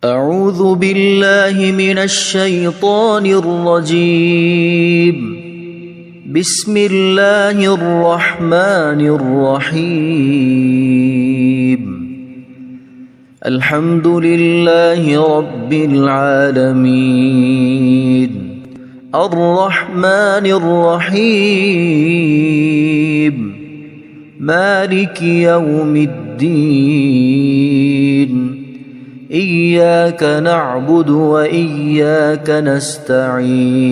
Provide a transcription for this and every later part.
أعوذ بالله من الشيطان الرجيم. بسم الله الرحمن الرحيم. الحمد لله رب العالمين الرحمن الرحيم مالك يوم الدين إياك نعبد وإياك نستعين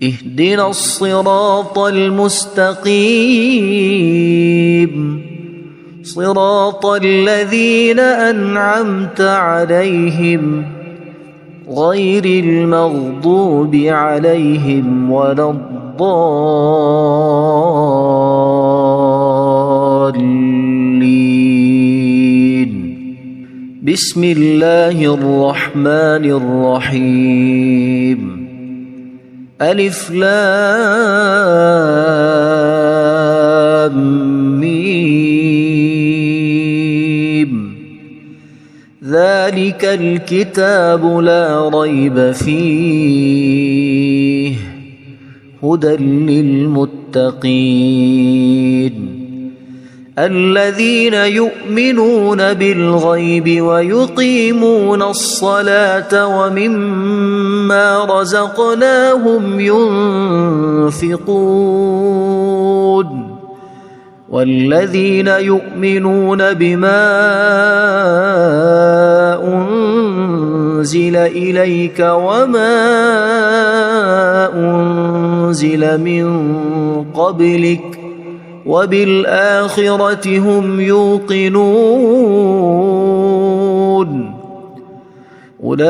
اهدنا الصراط المستقيم صراط الذين أنعمت عليهم غير المغضوب عليهم ولا الضالين. بسم الله الرحمن الرحيم. ألف لام ميم. ذلك الكتاب لا ريب فيه هدى للمتقين الذين يؤمنون بالغيب ويقيمون الصلاة ومما رزقناهم ينفقون والذين يؤمنون بما أنزل إليك وما أنزل من قبلك وبالآخرة هم يوقنون أولئك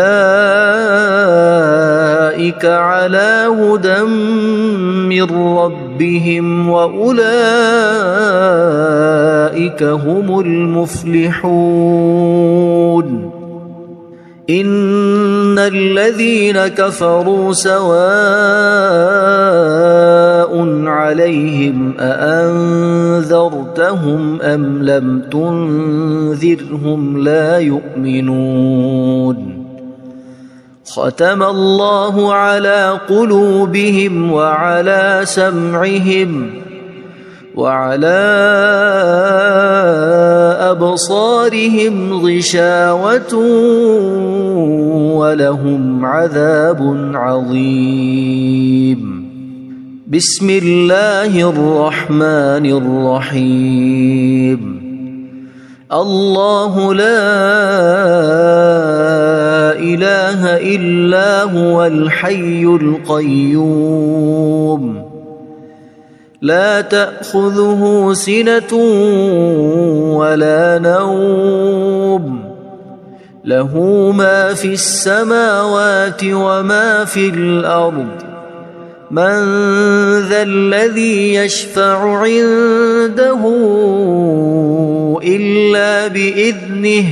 على هدى من ربهم وأولئك هم المفلحون. إن الذين كفروا سواء عليهم أأنذرتهم أم لم تنذرهم لا يؤمنون. ختم الله على قلوبهم وعلى سمعهم وعلى أبصارهم غشاوة ولهم عذاب عظيم. بسم الله الرحمن الرحيم. الله لا إله إلا هو الحي القيوم لا تأخذه سنة ولا نوم له ما في السماوات وما في الأرض. من ذا الذي يشفع عنده إلا بإذنه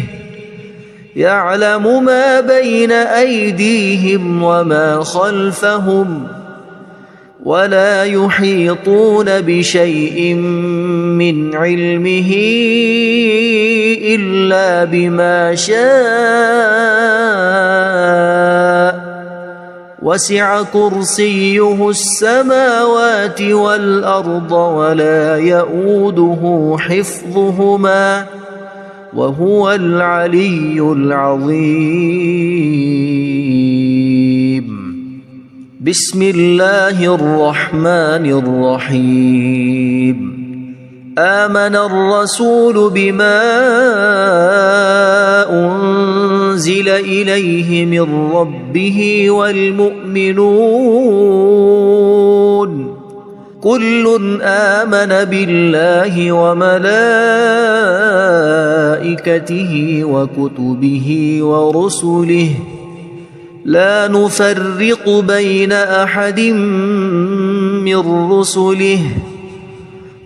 يعلم ما بين أيديهم وما خلفهم ولا يحيطون بشيء من علمه إلا بما شاء وسع كرسيه السماوات والأرض ولا يؤوده حفظهما وهو العلي العظيم. بسم الله الرحمن الرحيم. آمن الرسول بما أنزل إليه من ربه والمؤمنون كل آمن بالله وملائكته وكتبه ورسله لا نفرق بين أحد من رسله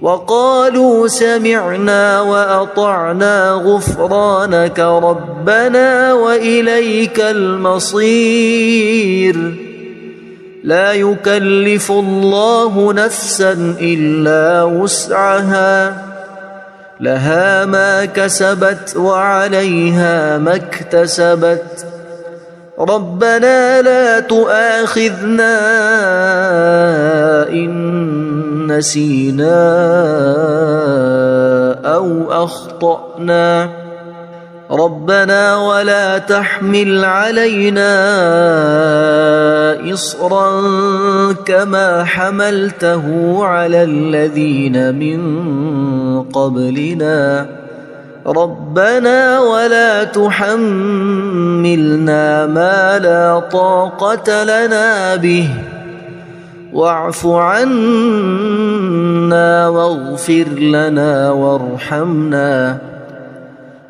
وقالوا سمعنا وأطعنا غفرانك ربنا وإليك المصير. لا يكلف الله نفسا إلا وسعها لها ما كسبت وعليها ما اكتسبت ربنا لا تؤاخذنا إن نسينا أو أخطأنا ربنا ولا تحمل علينا إصرا كما حملته على الذين من قبلنا ربنا ولا تحملنا ما لا طاقة لنا به واعف عنا واغفر لنا وارحمنا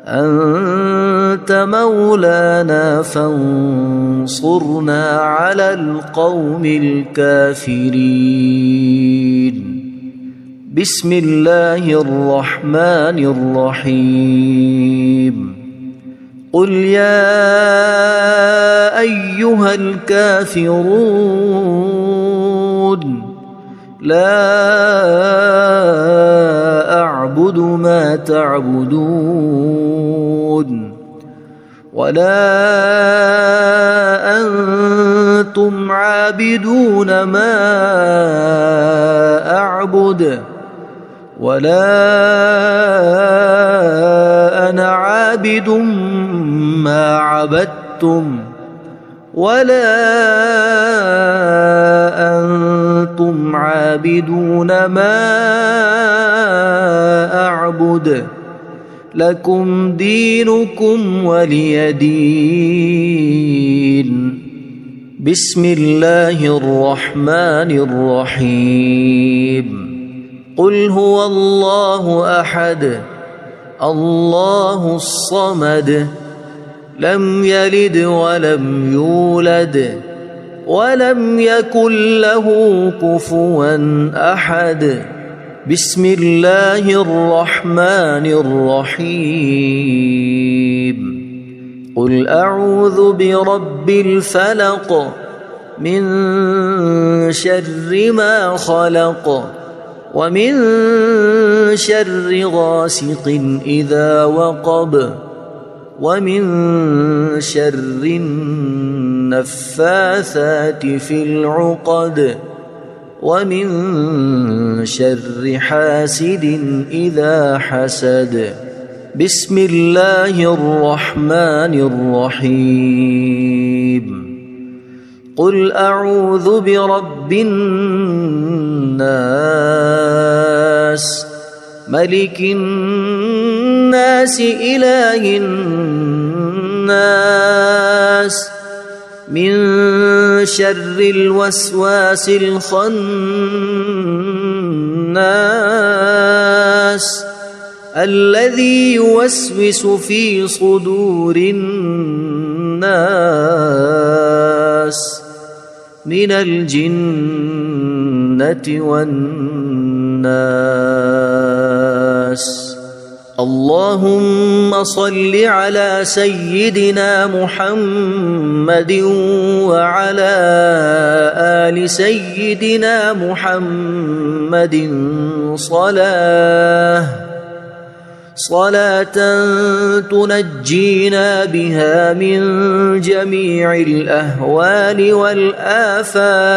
أنت مولانا فانصرنا على القوم الكافرين بسم الله الرحمن الرحيم قل يا أيها الكافرون لا أعبد ما تعبدون ولا أنتم عابدون ما أعبد ولا أنا عابد ما عبدتم ولا أنتم عابدون ما أعبد لكم دينكم ولي دين بسم الله الرحمن الرحيم قل هو الله أحد الله الصمد لم يلد ولم يولد ولم يكن له كفوا أحد بسم الله الرحمن الرحيم قل أعوذ برب الفلق من شر ما خلق ومن شر غاسق إذا وقب ومن شر النفاثات في العقد ومن شر حاسد إذا حسد بسم الله الرحمن الرحيم قل أعوذ برب الناس ملك الناس إله الناس من شر الوسواس الخناس الذي يوسوس في صدور الناس من الجنة والناس اللهم صل على سيدنا محمد وعلى آل سيدنا محمد صلاة تنجينا بها من جميع الأهوال والآفات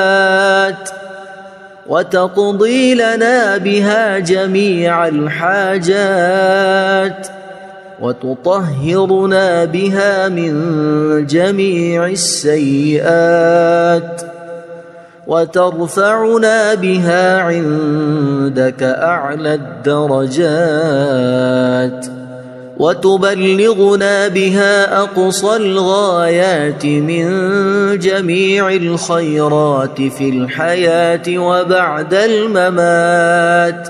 وتقضي لنا بها جميع الحاجات وتطهرنا بها من جميع السيئات وترفعنا بها عندك أعلى الدرجات وتبلغنا بها أقصى الغايات من جميع الخيرات في الحياة وبعد الممات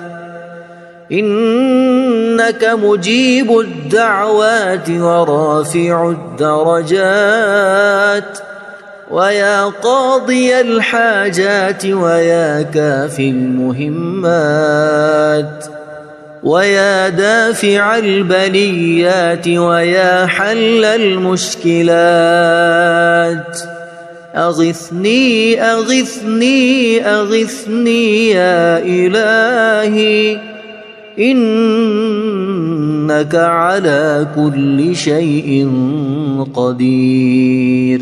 إنك مجيب الدعوات ورافع الدرجات ويا قاضي الحاجات ويا كافي المهمات ويا دافع البليات ويا حل المشكلات أغثني أغثني أغثني يا إلهي إنك على كل شيء قدير.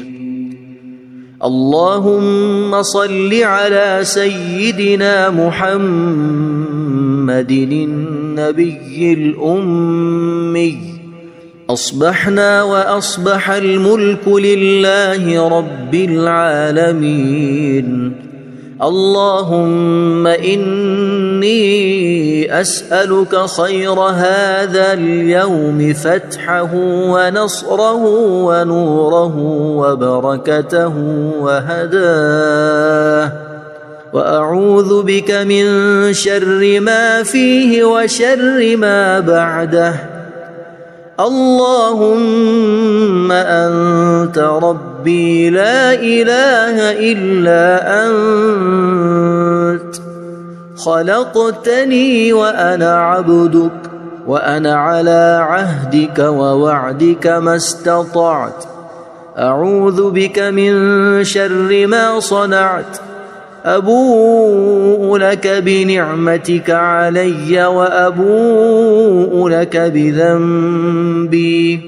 اللهم صل على سيدنا محمد النبي الأمي. أصبحنا وأصبح الملك لله رب العالمين. اللهم إني أسألك خير هذا اليوم، فتحه ونصره ونوره وبركته وهداه، وأعوذ بك من شر ما فيه وشر ما بعده. اللهم أنت ربي لا إله إلا أنت، خلقتني وأنا عبدك، وأنا على عهدك ووعدك ما استطعت. أعوذ بك من شر ما صنعت. أبوء لك بنعمتك علي وأبوء لك بذنبي،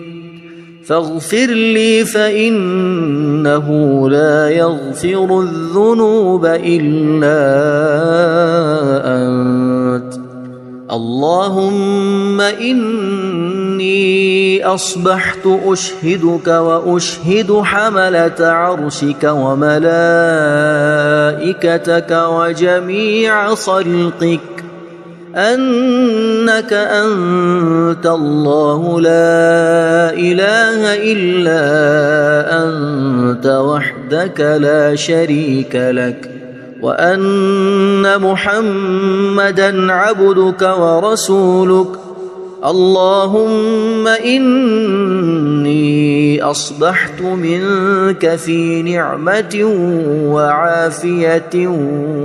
فاغفر لي فإنه لا يغفر الذنوب إلا أنت. اللهم إني أصبحت أشهدك وأشهد حملة عرشك وملائكتك وجميع خلقك أنك أنت الله لا إله إلا أنت وحدك لا شريك لك، وأن محمدًا عبدك ورسولك. اللهم إني أصبحت منك في نعمة وعافية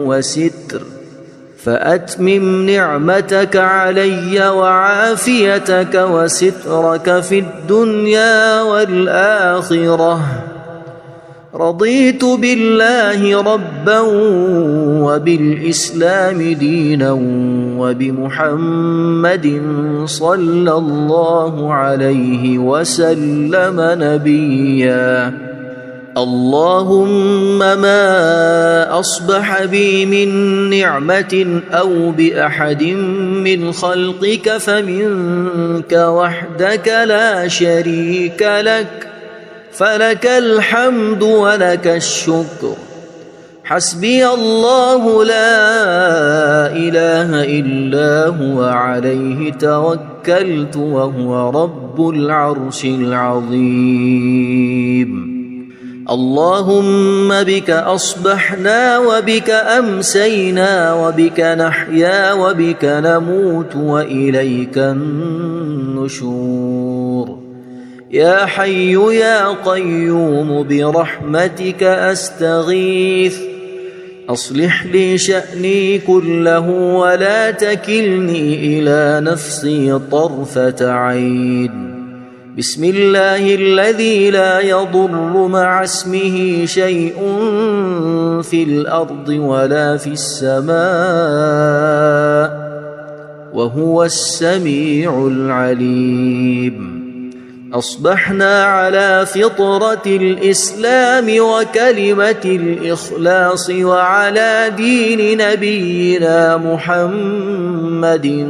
وستر، فأتمم نعمتك علي وعافيتك وسترك في الدنيا والآخرة. رضيت بالله ربا وبالإسلام دينا وبمحمد صلى الله عليه وسلم نبيا. اللهم ما أصبح بي من نعمة أو بأحد من خلقك فمنك وحدك لا شريك لك، فلك الحمد ولك الشكر. حسبي الله لا إله إلا هو عليه توكلت وهو رب العرش العظيم. اللهم بك أصبحنا وبك أمسينا وبك نحيا وبك نموت وإليك النشور. يا حي يا قيوم برحمتك أستغيث، أصلح لي شأني كله ولا تكلني إلى نفسي طرفة عين. بسم الله الذي لا يضر مع اسمه شيء في الأرض ولا في السماء وهو السميع العليم. أصبحنا على فطرة الإسلام وكلمة الإخلاص وعلى دين نبينا محمد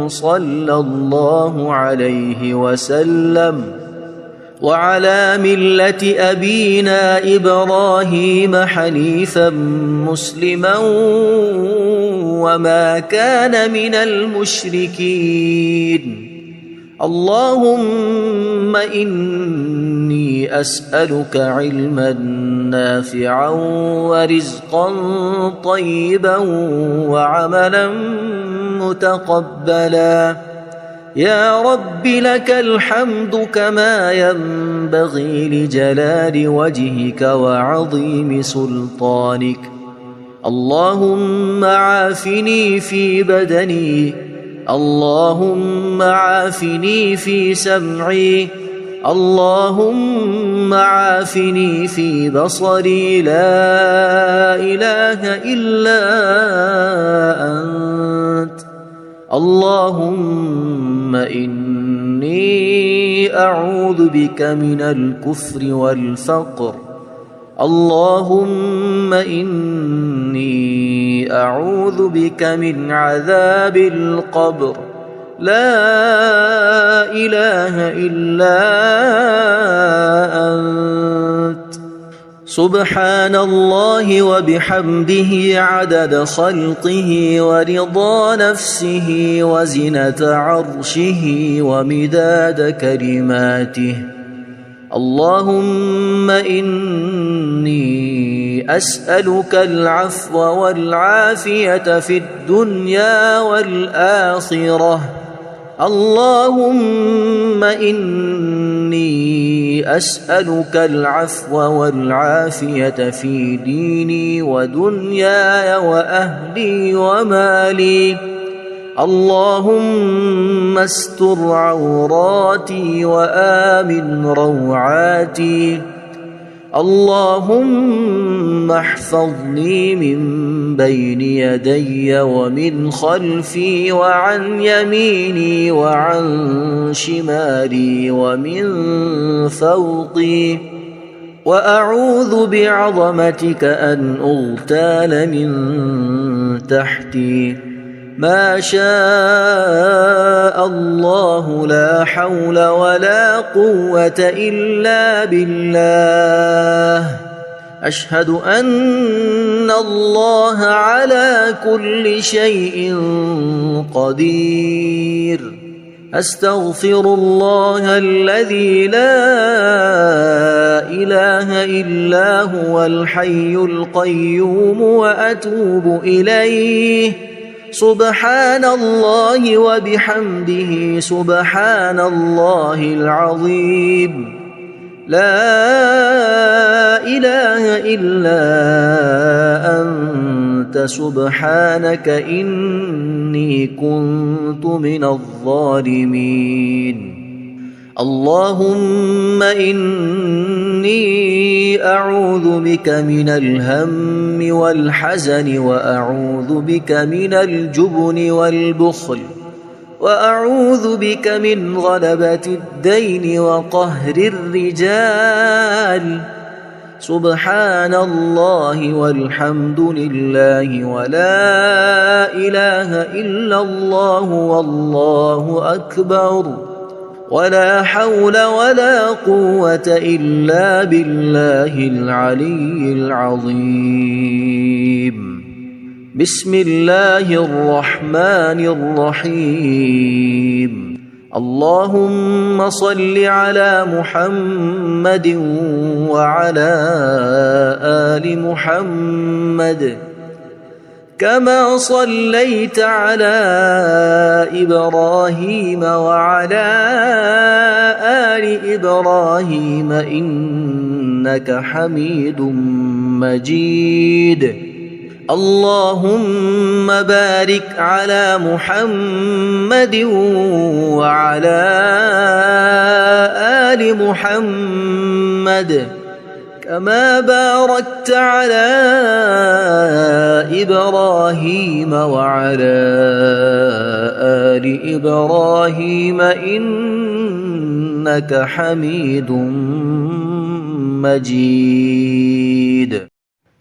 صلى الله عليه وسلم، وعلى ملة أبينا إبراهيم حنيفا مسلما وما كان من المشركين. اللهم إني أسألك علما نافعا ورزقا طيبا وعملا متقبلا. يا رب لك الحمد كما ينبغي لجلال وجهك وعظيم سلطانك. اللهم عافني في بدني، اللهم عافني في سمعي، اللهم عافني في بصري. لا إله إلا أنت. اللهم إني أعوذ بك من الكفر والفقر. اللهم إني أعوذ بك من عذاب القبر. لا إله إلا أنت. سبحان الله وبحمده عدد خلقه ورضا نفسه وزنة عرشه ومداد كلماته. اللهم إني أسألك العفو والعافية في الدنيا والآخرة. اللهم إني أسألك العفو والعافية في ديني ودنياي وأهلي ومالي. اللهم استر عوراتي وآمن روعاتي. اللهم احفظني من بين يدي ومن خلفي وعن يميني وعن شمالي ومن فوقي. وأعوذ بعظمتك أن أغتال من تحتي. ما شاء الله لا حول ولا قوة إلا بالله. أشهد أن الله على كل شيء قدير. أستغفر الله الذي لا إله إلا هو الحي القيوم وأتوب إليه. سبحان الله وبحمده سبحان الله العظيم. لا إله إلا أنت سبحانك إني كنت من الظالمين. اللهم إني أعوذ بك من الهم والحزن وأعوذ بك من الجبن والبخل وأعوذ بك من غلبة الدين وقهر الرجال. سبحان الله والحمد لله ولا إله إلا الله والله أكبر ولا حول ولا قوة إلا بالله العلي العظيم. بسم الله الرحمن الرحيم. اللهم صل على محمد وعلى آل محمد كما صليت على إبراهيم وعلى آل إبراهيم إنك حميد مجيد. اللهم بارك على محمد وعلى آل محمد كما باركت على إبراهيم وعلى آل إبراهيم إنك حميد مجيد.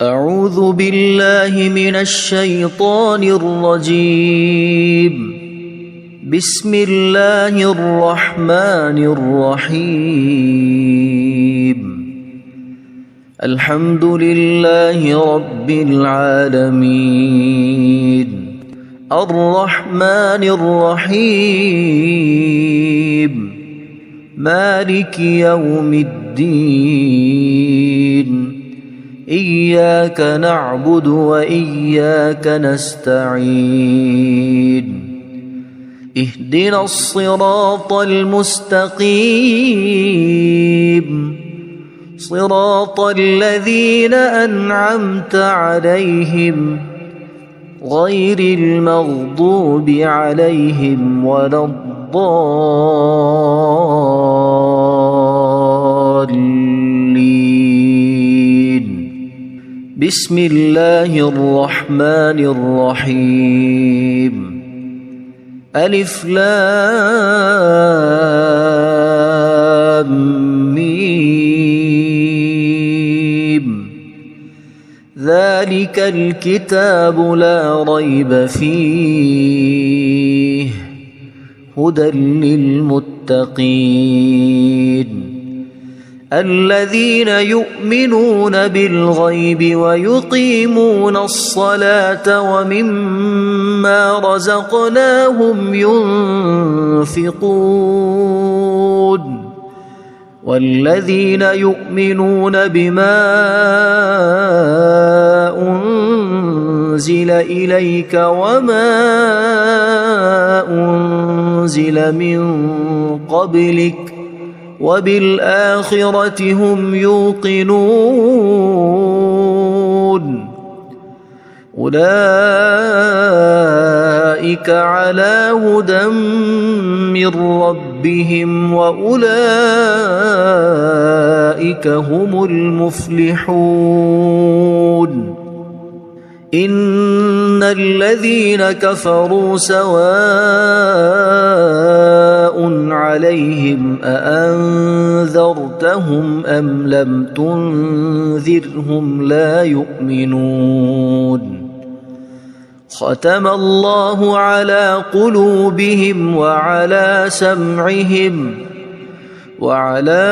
أعوذ بالله من الشيطان الرجيم. بسم الله الرحمن الرحيم. الحمد لله رب العالمين. الرحمن الرحيم. مالك يوم الدين. إياك نعبد وإياك نستعين. اهدنا الصراط المستقيم. صراط الذين أنعمت عليهم غير المغضوب عليهم ولا الضالين. بسم الله الرحمن الرحيم. ألف لام ميم ذلك الكتاب لا ريب فيه هدى للمتقين الذين يؤمنون بالغيب ويقيمون الصلاة ومما رزقناهم ينفقون والذين يؤمنون بما أنزل إليك وما أنزل من قبلك وبالآخرة هم يوقنون أولئك على هدى من ربهم وأولئك هم المفلحون إن الذين كفروا سواء عليهم أأنذرتهم أم لم تنذرهم لا يؤمنون ختم الله على قلوبهم وعلى سمعهم وعلى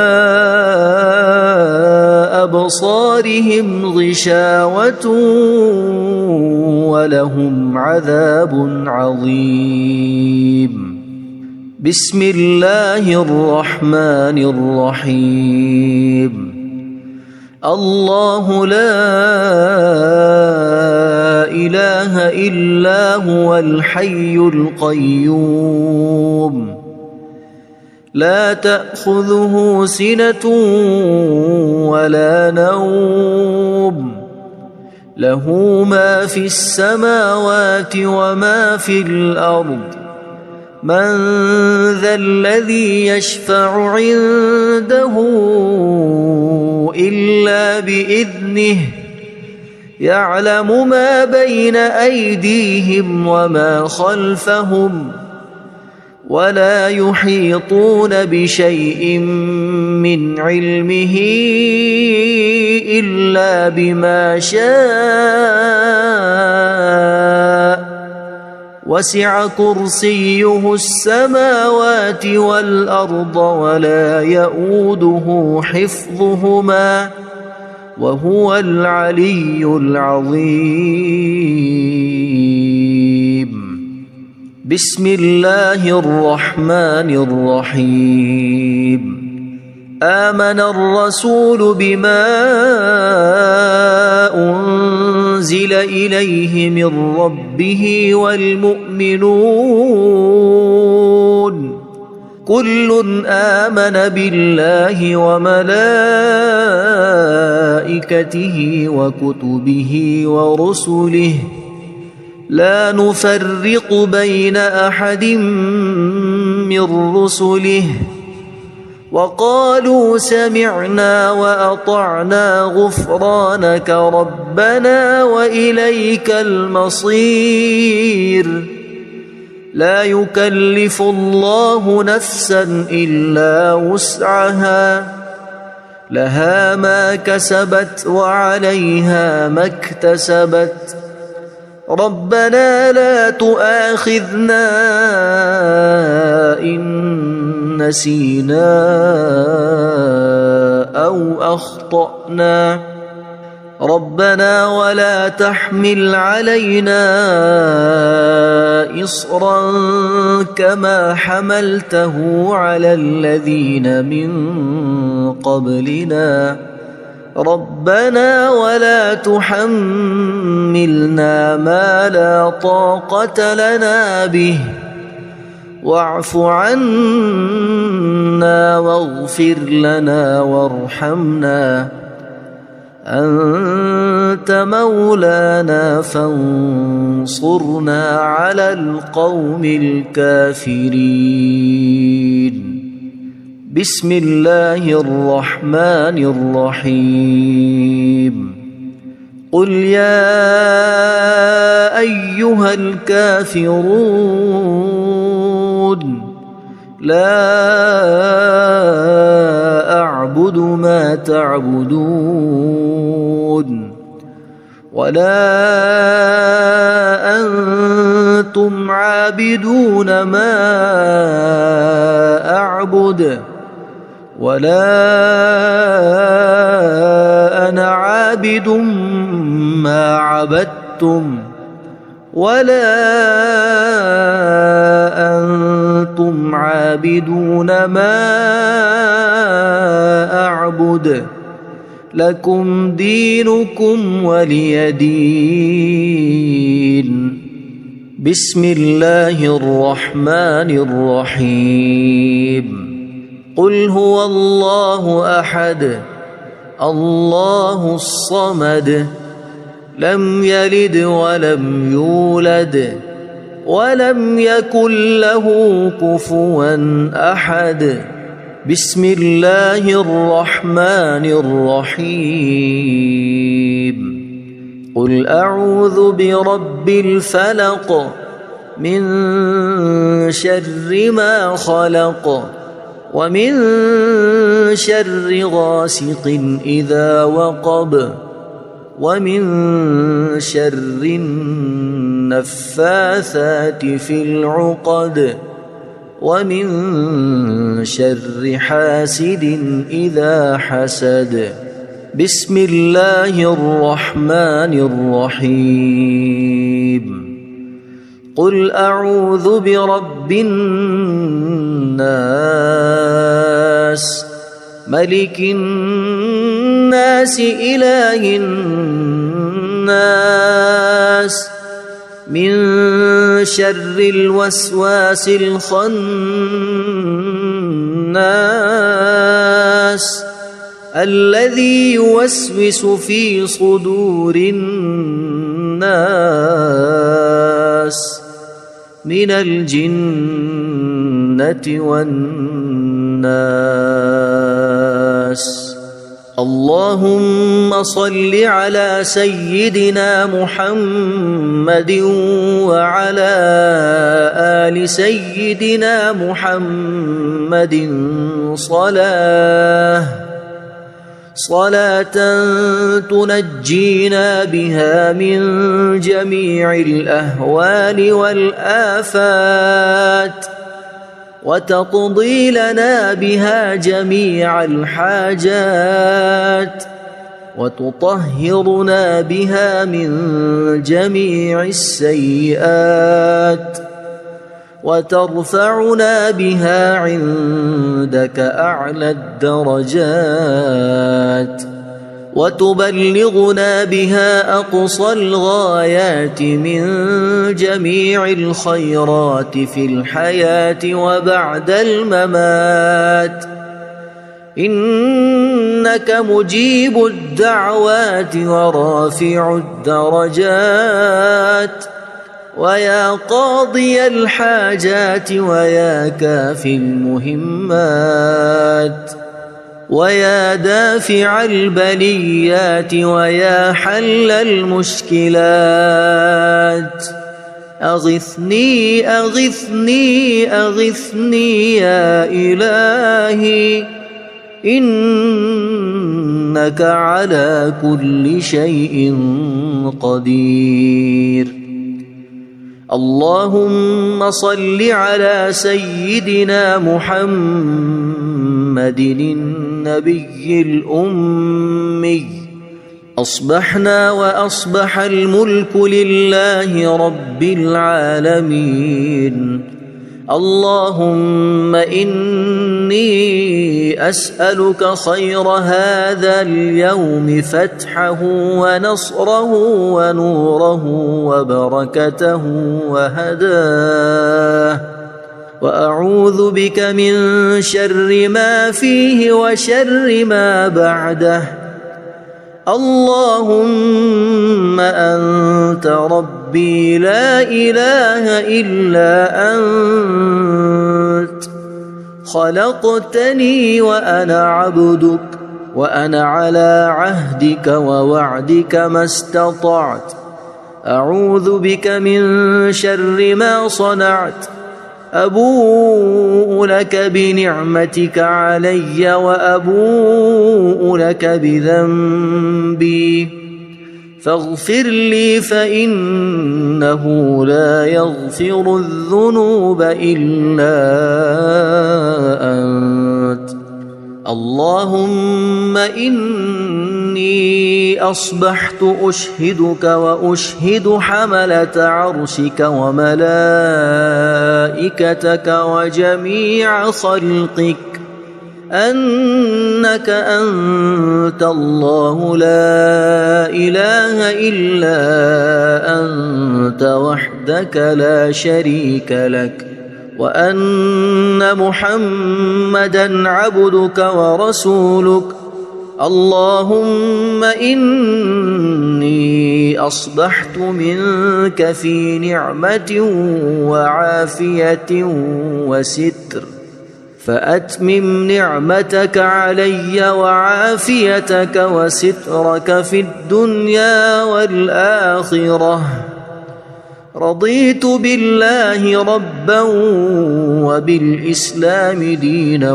أبصارهم غشاوة ولهم عذاب عظيم بسم الله الرحمن الرحيم الله لا إله إلا هو الحي القيوم لا تأخذه سنة ولا نوم له ما في السماوات وما في الأرض من ذا الذي يشفع عنده إلا بإذنه يعلم ما بين أيديهم وما خلفهم ولا يحيطون بشيء من علمه إلا بما شاء وسع كرسيه السماوات والأرض ولا يؤوده حفظهما وهو العلي العظيم بسم الله الرحمن الرحيم آمن الرسول بما أنزل إليه من ربه والمؤمنون كل آمن بالله وملائكته وكتبه ورسله لا نفرق بين أحد من رسله وقالوا سمعنا وأطعنا غفرانك ربنا وإليك المصير لا يكلف الله نفسا إلا وسعها لها ما كسبت وعليها ما اكتسبت ربنا لا تؤاخذنا إن نسينا أو أخطأنا ربنا ولا تحمل علينا إصرا كما حملته على الذين من قبلنا ربنا ولا تحملنا ما لا طاقة لنا به واعف عنا واغفر لنا وارحمنا أنت مولانا فانصرنا على القوم الكافرين بسم الله الرحمن الرحيم قل يا أيها الكافرون لا أعبد ما تعبدون ولا أنتم عابدون ما أعبد ولا أنا عابد ما عبدتم ولا أنتم عابدون ما أعبد لكم دينكم ولي دين. بسم الله الرحمن الرحيم. قل هو الله أحد الله الصمد لم يلد ولم يولد ولم يكن له كفوا أحد. بسم الله الرحمن الرحيم. قل أعوذ برب الفلق من شر ما خلق ومن شر غاسق إذا وقب ومن شر النفاثات في العقد ومن شر حاسد إذا حسد. بسم الله الرحمن الرحيم. قل أعوذ برب الناس ملك الناس إله الناس من شر الوسواس الخناس الذي يوسوس في صدور الناس من الجنة والناس. اللهم صل على سيدنا محمد وعلى آل سيدنا محمد صلاة تنجينا بها من جميع الأهوال والآفات وتقضي لنا بها جميع الحاجات وتطهرنا بها من جميع السيئات وترفعنا بها عندك أعلى الدرجات وتبلغنا بها أقصى الغايات من جميع الخيرات في الحياة وبعد الممات. إنك مجيب الدعوات ورافع الدرجات ويا قاضي الحاجات ويا كافي المهمات ويا دافع البليات ويا حل المشكلات. أغثني أغثني أغثني يا إلهي إنك على كل شيء قدير. اللهم صل على سيدنا محمد النبي الأمي. أصبحنا وأصبح الملك لله رب العالمين. اللهم إني أسألك خير هذا اليوم فتحه ونصره ونوره وبركته وهداه وأعوذ بك من شر ما فيه وشر ما بعده. اللهم أنت ربي لا إله إلا أنت خلقتني وأنا عبدك وأنا على عهدك ووعدك ما استطعت. أعوذ بك من شر ما صنعت أبوء لك بنعمتك علي وأبوء لك بذنبي فاغفر لي فإنه لا يغفر الذنوب إلا أنت. اللهم إني أصبحت أشهدك وأشهد حملة عرشك وملائكتك وجميع خلقك أنك أنت الله لا إله إلا أنت وحدك لا شريك لك وأن محمدًا عبدك ورسولك. اللهم إني أصبحت منك في نعمة وعافية وستر فأتمم نعمتك علي وعافيتك وسترك في الدنيا والآخرة. رضيت بالله ربا وبالإسلام دينا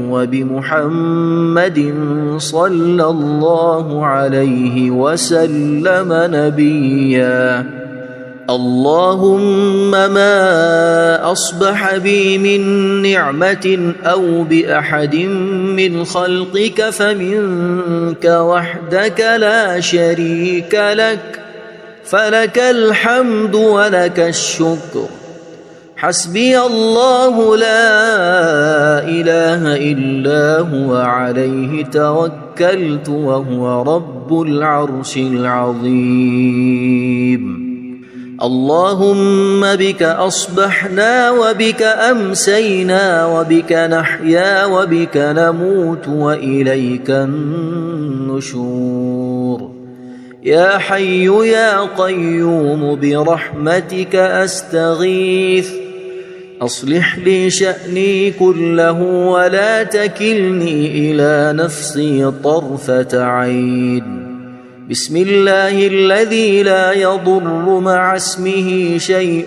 وبمحمد صلى الله عليه وسلم نبيا. اللهم ما أصبح بي من نعمة أو بأحد من خلقك فمنك وحدك لا شريك لك فلك الحمد ولك الشكر. حسبي الله لا إله إلا هو عليه توكلت وهو رب العرش العظيم. اللهم بك أصبحنا وبك أمسينا وبك نحيا وبك نموت وإليك النشور. يا حي يا قيوم برحمتك أستغيث أصلح لي شأني كله ولا تكلني إلى نفسي طرفة عين. بسم الله الذي لا يضر مع اسمه شيء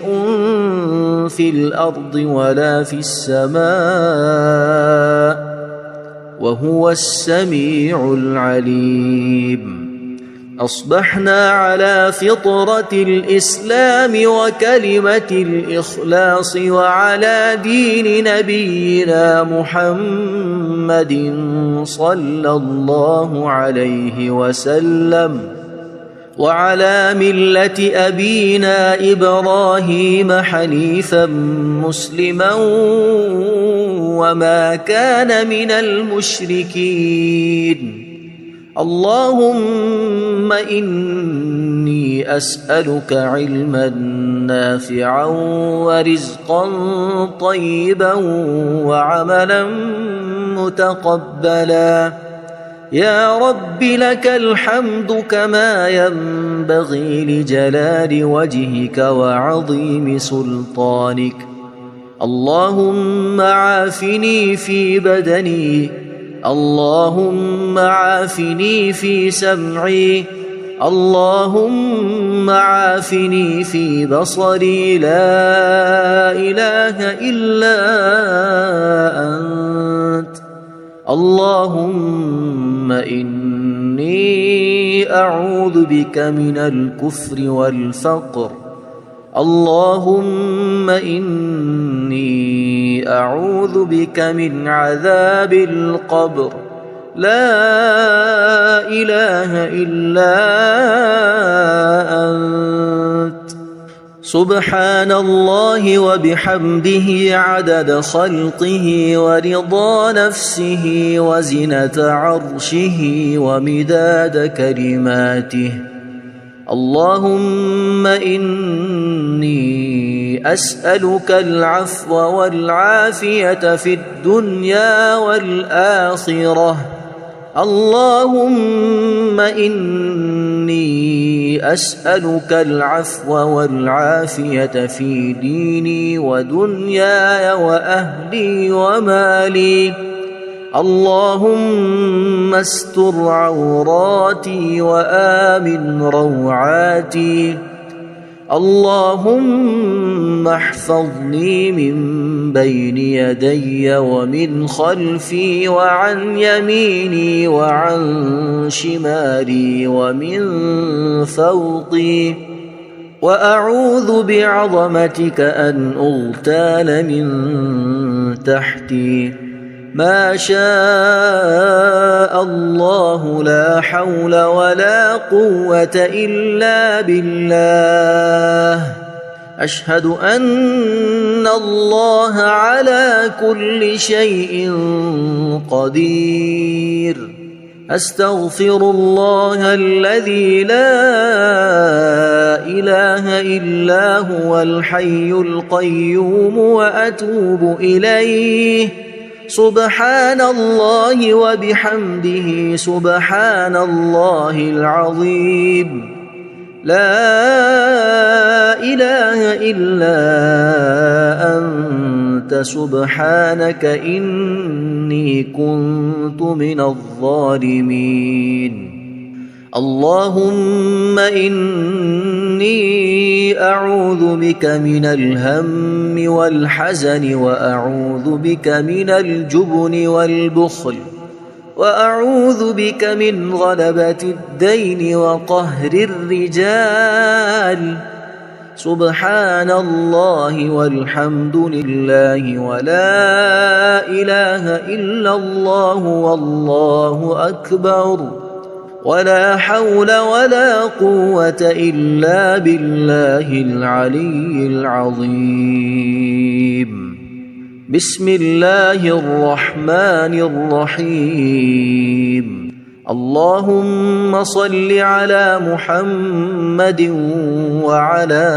في الأرض ولا في السماء وهو السميع العليم. أصبحنا على فطرة الإسلام وكلمة الإخلاص وعلى دين نبينا محمد صلى الله عليه وسلم وعلى ملة أبينا إبراهيم حنيفا مسلما وما كان من المشركين. اللهم إني أسألك علما نافعا ورزقا طيبا وعملا متقبلا. يا رب لك الحمد كما ينبغي لجلال وجهك وعظيم سلطانك. اللهم عافني في بدني اللهم عافني في سمعي اللهم عافني في بصري لا إله إلا أنت. اللهم إني أعوذ بك من الكفر والفقر. اللهم إني أعوذ بك من عذاب القبر. لا إله إلا أنت. سبحان الله وبحمده عدد خلقه ورضا نفسه وزنة عرشه ومداد كلماته. اللهم إني أسألك العفو والعافية في الدنيا والآخرة. اللهم إني أسألك العفو والعافية في ديني ودنياي وأهلي ومالي. اللهم استر عوراتي وآمن روعاتي. اللهم احفظني من بين يدي ومن خلفي وعن يميني وعن شمالي ومن فوقي، وأعوذ بعظمتك أن أغتال من تحتي. ما شاء الله لا حول ولا قوة إلا بالله. أشهد أن الله على كل شيء قدير. أستغفر الله الذي لا إله إلا هو الحي القيوم وأتوب إليه. سبحان الله وبحمده سبحان الله العظيم. لا إله إلا أنت سبحانك إني كنت من الظالمين. اللهم إني أعوذ بك من الهم والحزن، وأعوذ بك من الجبن والبخل، وأعوذ بك من غلبة الدين وقهر الرجال. سبحان الله والحمد لله ولا إله إلا الله والله أكبر، ولا حول ولا قوة إلا بالله العلي العظيم. بسم الله الرحمن الرحيم. اللهم صل على محمد وعلى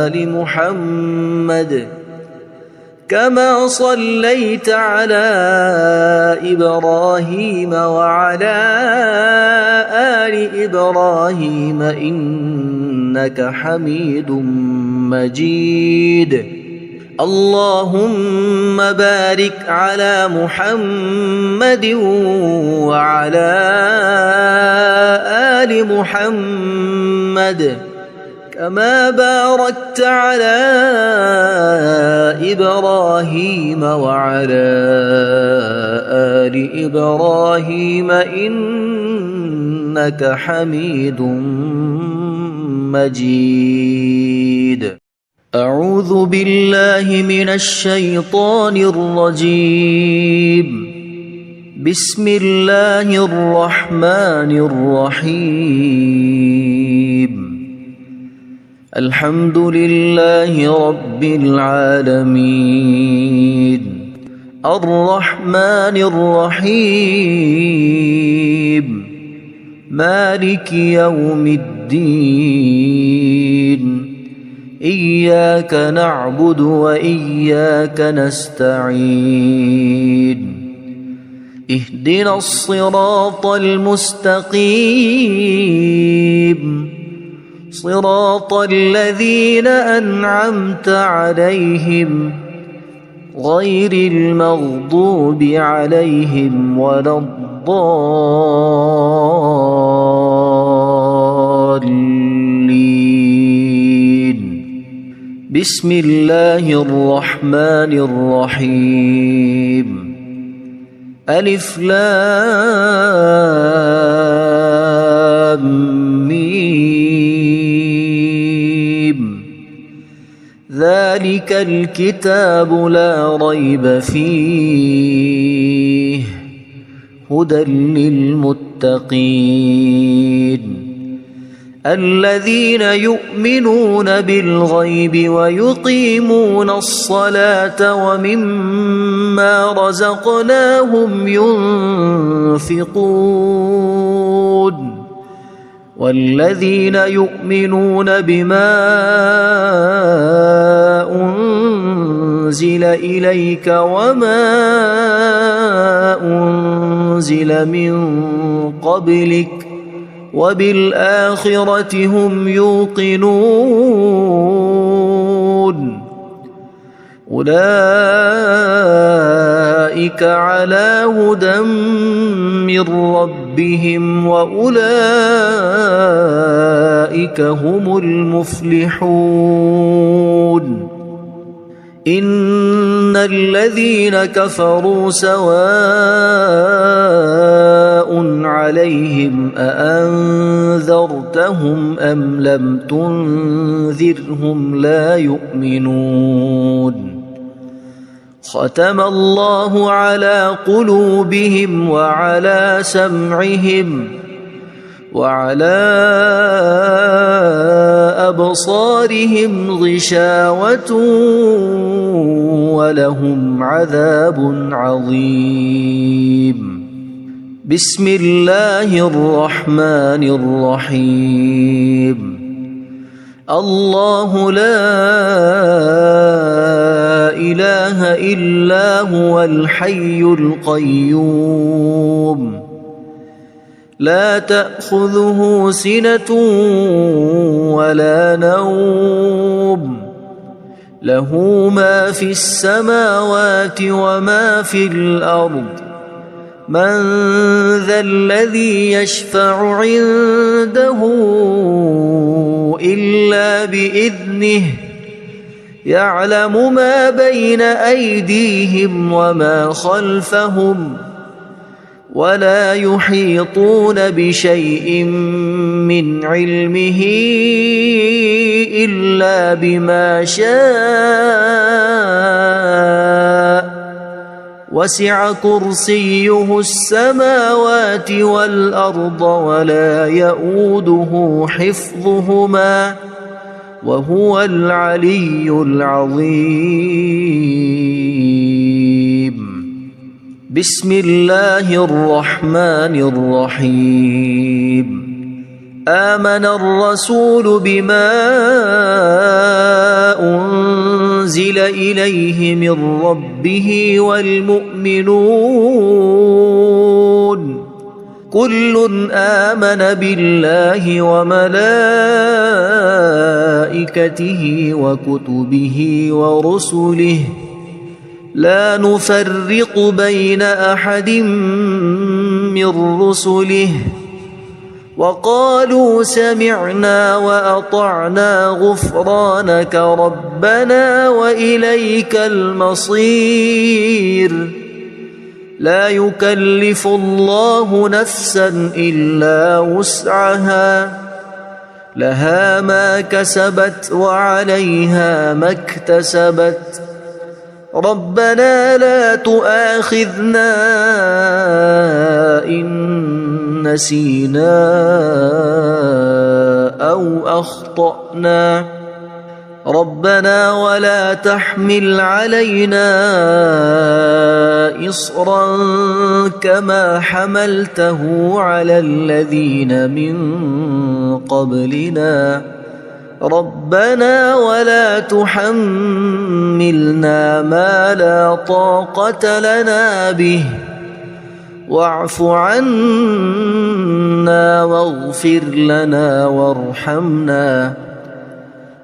آل محمد كما صليت على إبراهيم وعلى آل إبراهيم إنك حميد مجيد. اللهم بارك على محمد وعلى آل محمد كما باركت على إبراهيم وعلى آل إبراهيم إنك حميد مجيد. أعوذ بالله من الشيطان الرجيم. بسم الله الرحمن الرحيم. الحمد لله رب العالمين. الرحمن الرحيم. مالك يوم الدين. إياك نعبد وإياك نستعين. اهدنا الصراط المستقيم، صراط الذين أنعمت عليهم غير المغضوب عليهم ولا الضالين. بسم الله الرحمن الرحيم. ألف لام ميم. ذلك الكتاب لا ريب فيه هدى للمتقين الذين يؤمنون بالغيب ويقيمون الصلاة ومما رزقناهم ينفقون والذين يؤمنون بما أنزل إليك وما أنزل من قبلك وبالآخرة هم يوقنون أولئك على هدى من ربهم وأولئك هم المفلحون إن الذين كفروا سواء عليهم أأنذرتهم أم لم تنذرهم لا يؤمنون ختم الله على قلوبهم وعلى سمعهم وعلى أبصارهم غشاوة ولهم عذاب عظيم بسم الله الرحمن الرحيم الله لا إله إلا هو الحي القيوم لا تأخذه سنة ولا نوم له ما في السماوات وما في الأرض من ذا الذي يشفع عنده إلا بإذنه يعلم ما بين أيديهم وما خلفهم ولا يحيطون بشيء من علمه إلا بما شاء وسع كرسيه السماوات والأرض ولا يؤوده حفظهما وهو العلي العظيم بسم الله الرحمن الرحيم آمن الرسول بما أنزل إليه من ربه والمؤمنون كل آمن بالله وملائكته وكتبه ورسله لا نفرق بين أحد من رسله وقالوا سمعنا وأطعنا غفرانك ربنا وإليك المصير لا يكلف الله نفسا إلا وسعها لها ما كسبت وعليها ما اكتسبت ربنا لا تؤاخذنا إن نسينا أو أخطأنا ربنا ولا تحمل علينا إصرا كما حملته على الذين من قبلنا ربنا ولا تحملنا ما لا طاقة لنا به واعف عنا واغفر لنا وارحمنا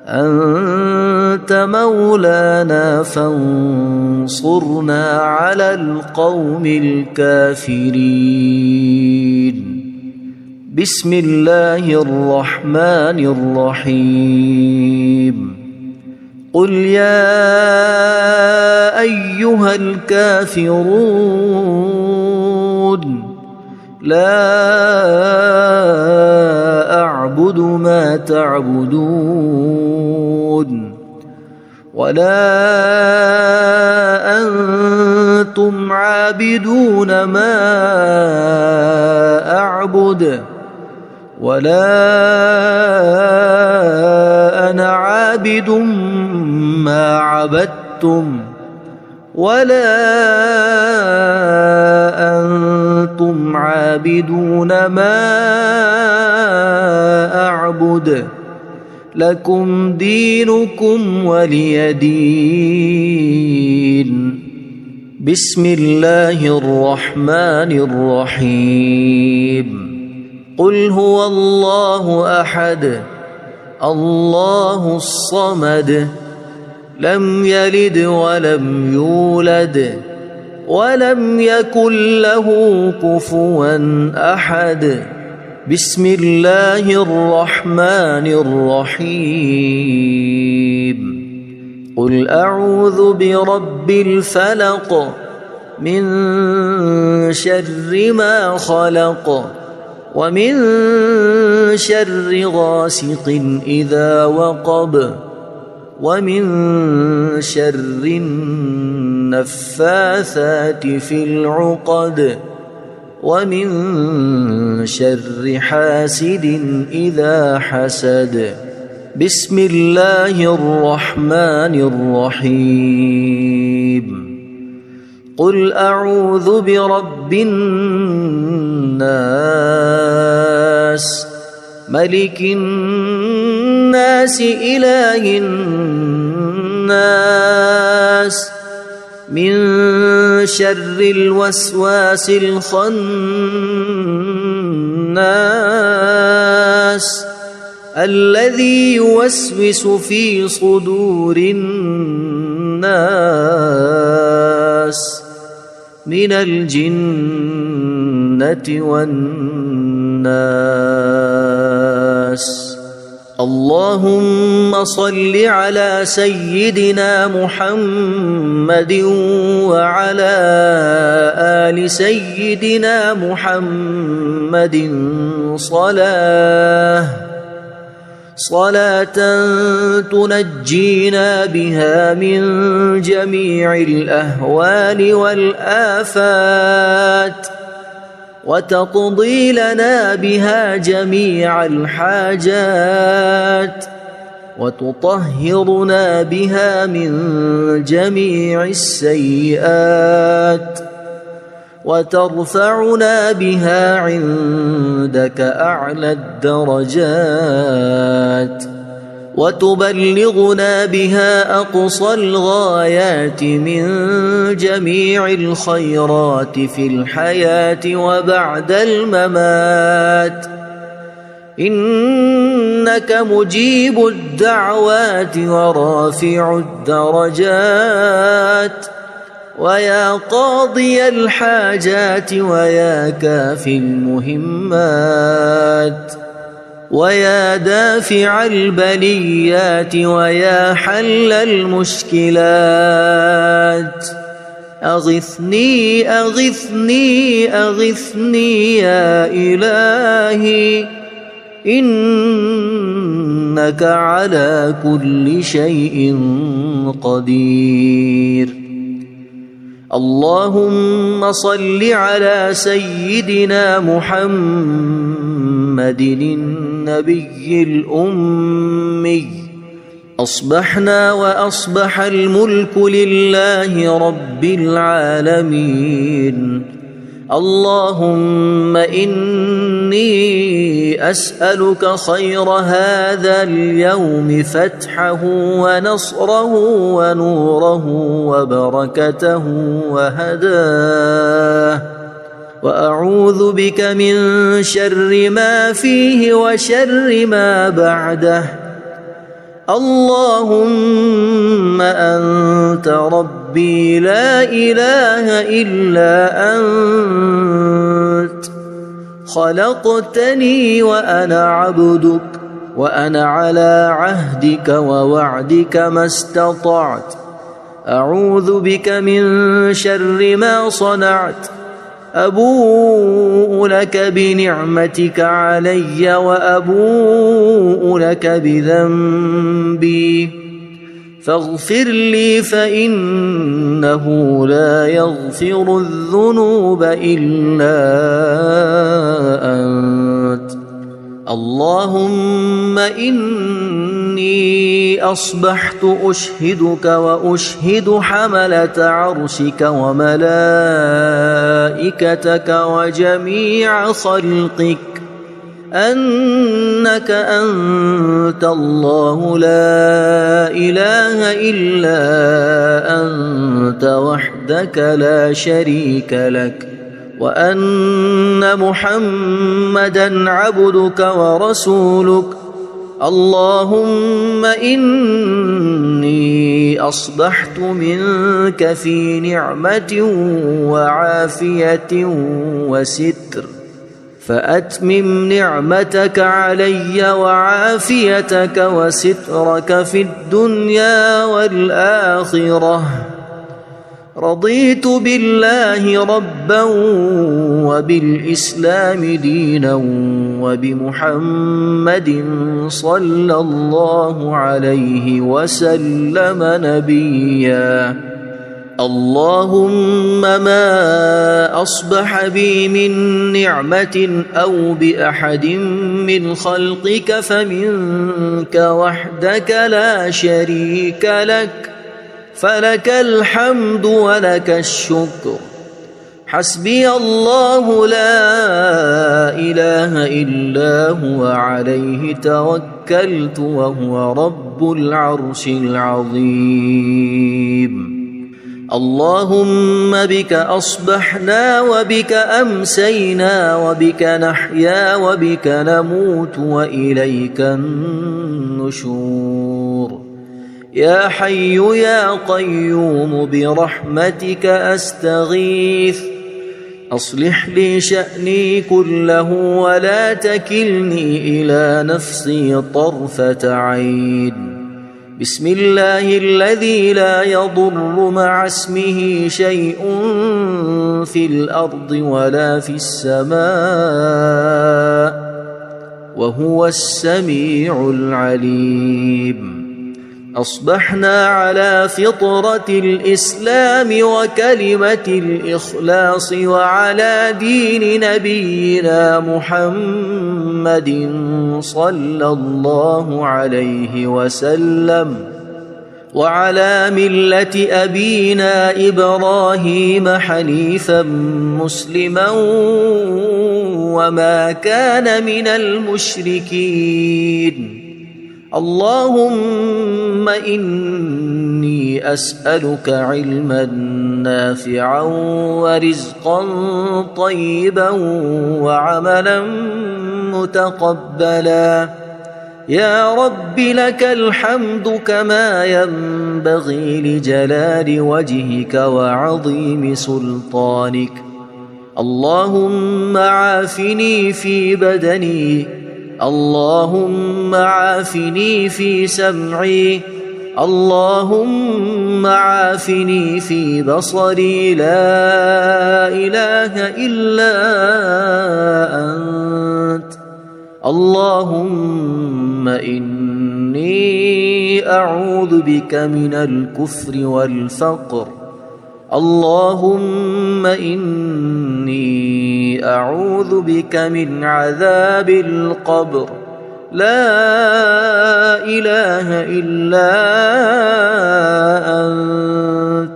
أنت مولانا فانصرنا على القوم الكافرين بسم الله الرحمن الرحيم قل يا أيها الكافرون لا أعبد ما تعبدون ولا أنتم عابدون ما أعبد ولا أنا عابد ما عبدتم ولا أنتم عابدون ما أعبد لكم دينكم ولي دين بسم الله الرحمن الرحيم قل هو الله أحد الله الصمد لم يلد ولم يولد ولم يكن له كفوا أحد. بسم الله الرحمن الرحيم. قل أعوذ برب الفلق من شر ما خلق ومن شر غاسق إذا وقب ومن شر النفاثات في العقد ومن شر حاسد إذا حسد. بسم الله الرحمن الرحيم. قل أعوذ برب الناس ملك الناس إله الناس من شر الوسواس الخناس الذي يوسوس في صدور الناس من الجنة والناس. اللهم صل على سيدنا محمد وعلى آل سيدنا محمد صلاة تنجينا بها من جميع الأهوال والآفات وتقضي لنا بها جميع الحاجات وتطهرنا بها من جميع السيئات وترفعنا بها عندك أعلى الدرجات وتبلغنا بها أقصى الغايات من جميع الخيرات في الحياة وبعد الممات. إنك مجيب الدعوات ورافع الدرجات ويا قاضي الحاجات ويا كافي المهمات ويا دافع البليات ويا حل المشكلات. أغثني أغثني أغثني يا إلهي إنك على كل شيء قدير. اللهم صل على سيدنا محمد النبي الأمي. أصبحنا وأصبح الملك لله رب العالمين. اللهم إني أسألك خير هذا اليوم فتحه ونصره ونوره وبركته وهداه وأعوذ بك من شر ما فيه وشر ما بعده. اللهم أنت ربي لا إله إلا أنت خلقتني وأنا عبدك وأنا على عهدك ووعدك ما استطعت. أعوذ بك من شر ما صنعت. أبوء لك بنعمتك علي وأبوء لك بذنبي فاغفر لي فإنه لا يغفر الذنوب إلا أنت. اللهم إني أصبحت أشهدك وأشهد حملة عرشك وملائكتك وجميع خلقك أنك أنت الله لا إله إلا أنت وحدك لا شريك لك وأن محمدًا عبدك ورسولك. اللهم إني إني أصبحت منك في نعمة وعافية وستر، فأتمم نعمتك علي وعافيتك وسترك في الدنيا والآخرة. رضيت بالله ربا وبالإسلام دينا وبمحمد صلى الله عليه وسلم نبيا. اللهم ما أصبح بي من نعمة أو بأحد من خلقك فمنك وحدك لا شريك لك، فلك الحمد ولك الشكر. حسبي الله لا إله إلا هو عليه توكلت وهو رب العرش العظيم. اللهم بك أصبحنا وبك أمسينا وبك نحيا وبك نموت وإليك النشور. يا حي يا قيوم برحمتك أستغيث، أصلح لي شأني كله ولا تكلني إلى نفسي طرفة عين. بسم الله الذي لا يضر مع اسمه شيء في الأرض ولا في السماء وهو السميع العليم. أصبحنا على فطرة الإسلام وكلمة الإخلاص وعلى دين نبينا محمد صلى الله عليه وسلم وعلى ملة أبينا إبراهيم حنيفا مسلما وما كان من المشركين. اللهم إني أسألك علما نافعا ورزقا طيبا وعملا متقبلا. يا رب لك الحمد كما ينبغي لجلال وجهك وعظيم سلطانك. اللهم عافني في بدني، اللهم عافني في سمعي، اللهم عافني في بصري. لا إله إلا أنت. اللهم إني أعوذ بك من الكفر والفقر. اللهم إني أعوذ بك من عذاب القبر. لا إله إلا أنت.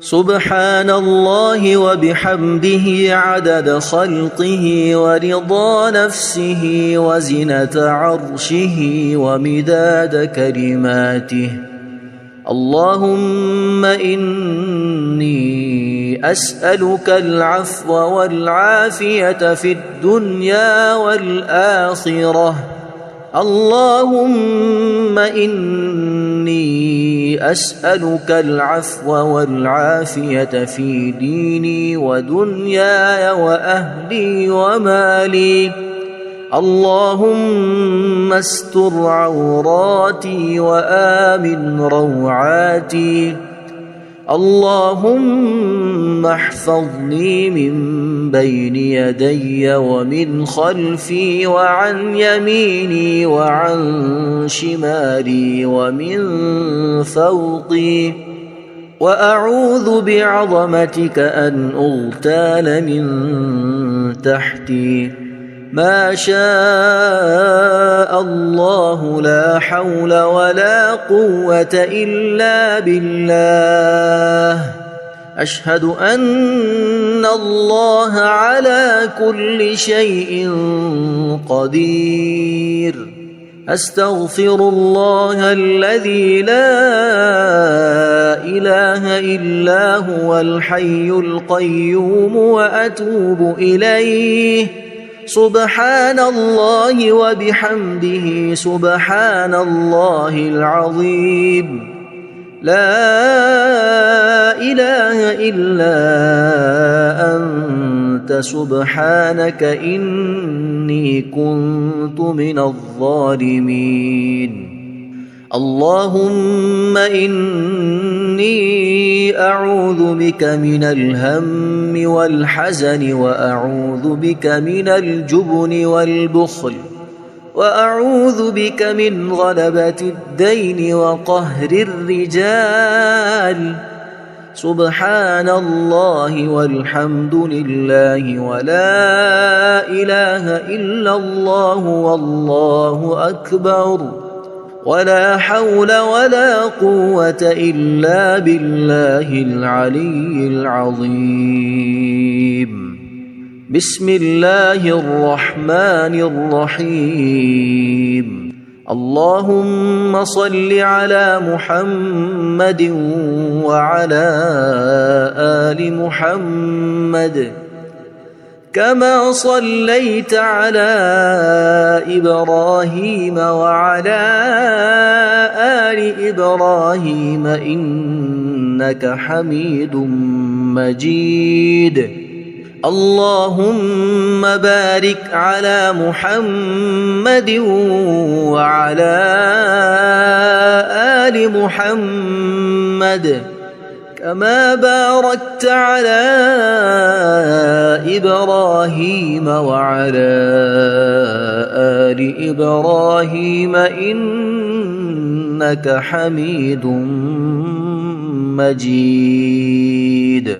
سبحان الله وبحمده عدد خلقه ورضا نفسه وزنة عرشه ومداد كلماته. اللهم إني أسألك العفو والعافية في الدنيا والآخرة. اللهم إني أسألك العفو والعافية في ديني ودنياي وأهلي ومالي. اللهم استر عوراتي وآمن روعاتي. اللهم احفظني من بين يدي ومن خلفي وعن يميني وعن شمالي ومن فوقي. وأعوذ بعظمتك أن أغتال من تحتي. ما شاء الله لا حول ولا قوة إلا بالله. أشهد أن الله على كل شيء قدير. أستغفر الله الذي لا إله إلا هو الحي القيوم وأتوب إليه. سبحان الله وبحمده سبحان الله العظيم. لا إله إلا أنت سبحانك إني كنت من الظالمين. اللهم إني أعوذ بك من الهم والحزن وأعوذ بك من الجبن والبخل وأعوذ بك من غلبة الدين وقهر الرجال. سبحان الله والحمد لله ولا إله إلا الله والله أكبر ولا حول ولا قوة إلا بالله العلي العظيم. بسم الله الرحمن الرحيم. اللهم صل على محمد وعلى آل محمد كما صليت على إبراهيم وعلى آل إبراهيم إنك حميد مجيد. اللهم بارك على محمد وعلى آل محمد كما باركت على إبراهيم وعلى آل إبراهيم إنك حميد مجيد.